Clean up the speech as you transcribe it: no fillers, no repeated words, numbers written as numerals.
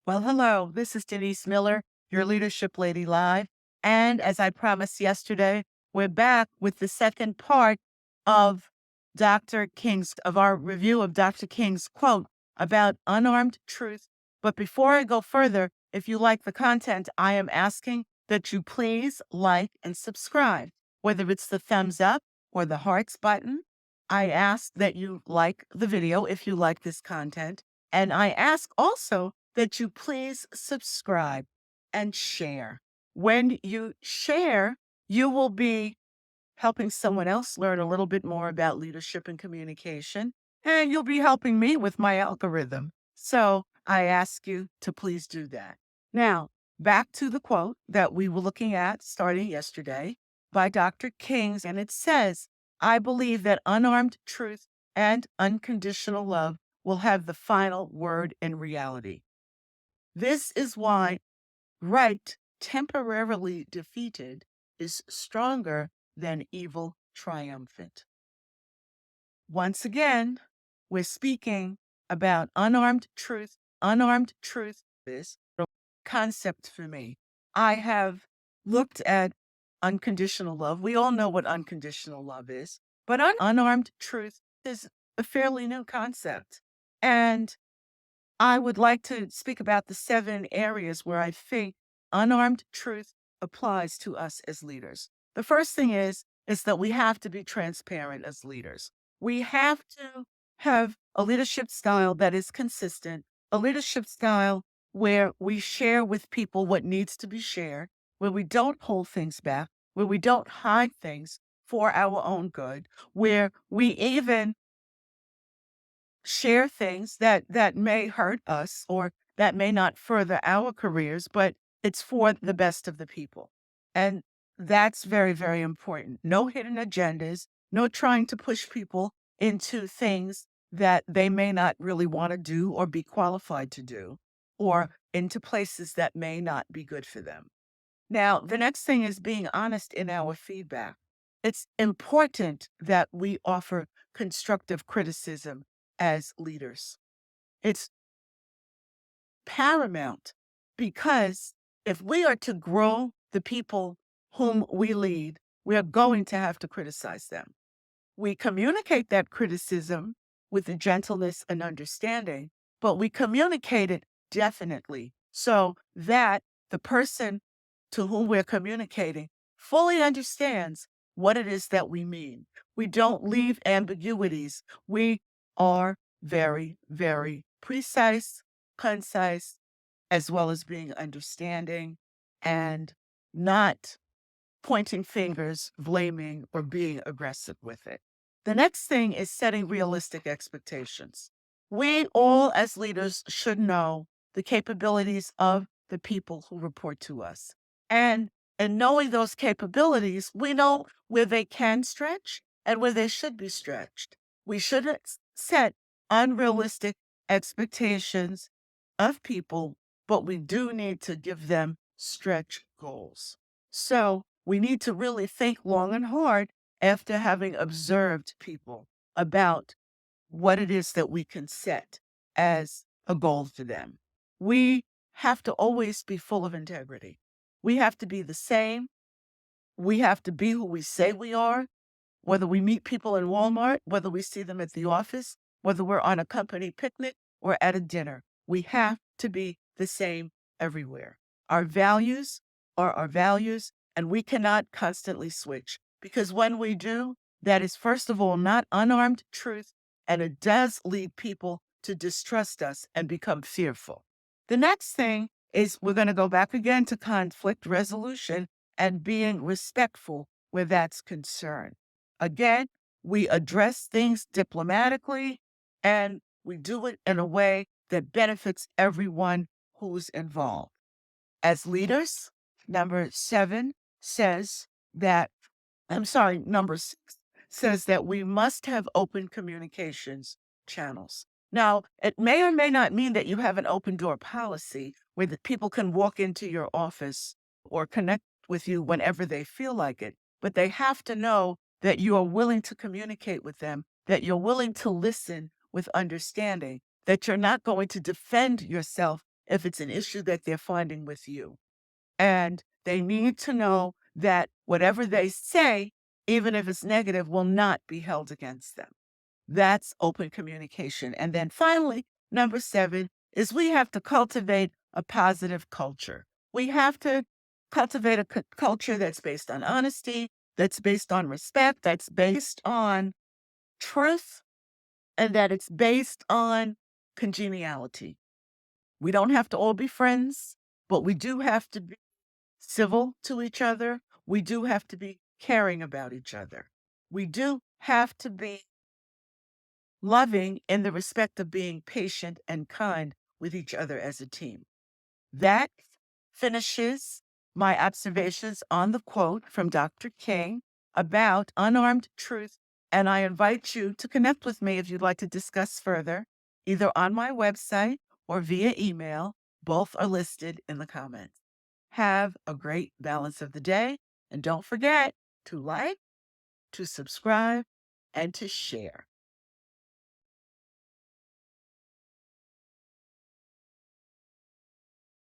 Well, hello, this is Denise Miller, your Leadership Lady Live. And as I promised yesterday, we're back with the second part of of our review of Dr. King's quote about unarmed truth. But before I go further, if you like the content, I am asking that you please like and subscribe, whether it's the thumbs up or the hearts button. I ask that you like the video if you like this content. And I ask also that you please subscribe and share. When you share, you will be helping someone else learn a little bit more about leadership and communication, and you'll be helping me with my algorithm. So I ask you to please do that. Now, back to the quote that we were looking at starting yesterday by Dr. King's, and it says, I believe that unarmed truth and unconditional love will have the final word in reality. This is why right temporarily defeated is stronger than evil triumphant. Once again, we're speaking about unarmed truth. Unarmed truth is a concept for me. I have looked at unconditional love. We all know what unconditional love is, but unarmed truth is a fairly new concept. And I would like to speak about the 7 areas where I think unarmed truth applies to us as leaders. The first thing is that we have to be transparent as leaders. We have to have a leadership style that is consistent, a leadership style where we share with people what needs to be shared, where we don't hold things back, where we don't hide things for our own good, where we even share things that may hurt us or that may not further our careers, but it's for the best of the people. And that's very, very important. No hidden agendas, no trying to push people into things that they may not really want to do or be qualified to do, or into places that may not be good for them. Now, the next thing is being honest in our feedback. It's important that we offer constructive criticism as leaders. It's paramount because if we are to grow the people whom we lead, we are going to have to criticize them. We communicate that criticism with gentleness and understanding, but we communicate it definitely so that the person to whom we're communicating fully understands what it is that we mean. We don't leave ambiguities. We are very, very precise, concise, as well as being understanding and not pointing fingers, blaming, or being aggressive with it. The next thing is setting realistic expectations. We all, as leaders, should know the capabilities of the people who report to us. And in knowing those capabilities, we know where they can stretch and where they should be stretched. We shouldn't set unrealistic expectations of people, but we do need to give them stretch goals. So we need to really think long and hard after having observed people about what it is that we can set as a goal for them. We have to always be full of integrity. We have to be the same. We have to be who we say we are, whether we meet people in Walmart, whether we see them at the office, whether we're on a company picnic or at a dinner. We have to be the same everywhere. Our values are our values, and we cannot constantly switch because when we do, that is, first of all, not unarmed truth, and it does lead people to distrust us and become fearful. The next thing is we're going to go back again to conflict resolution and being respectful where that's concerned. Again, we address things diplomatically and we do it in a way that benefits everyone who's involved. As leaders, number 6 says that we must have open communications channels. Now, it may or may not mean that you have an open door policy where the people can walk into your office or connect with you whenever they feel like it, but they have to know that you are willing to communicate with them, that you're willing to listen with understanding, that you're not going to defend yourself if it's an issue that they're finding with you. And they need to know that whatever they say, even if it's negative, will not be held against them. That's open communication. And then finally, number 7 is we have to cultivate a positive culture. We have to cultivate a culture that's based on honesty, that's based on respect, that's based on truth, and that it's based on congeniality. We don't have to all be friends, but we do have to be civil to each other. We do have to be caring about each other. We do have to be loving in the respect of being patient and kind with each other as a team. That finishes my observations on the quote from Dr. King about unarmed truth. And I invite you to connect with me if you'd like to discuss further, either on my website or via email. Both are listed in the comments. Have a great balance of the day. And don't forget to like, to subscribe, and to share.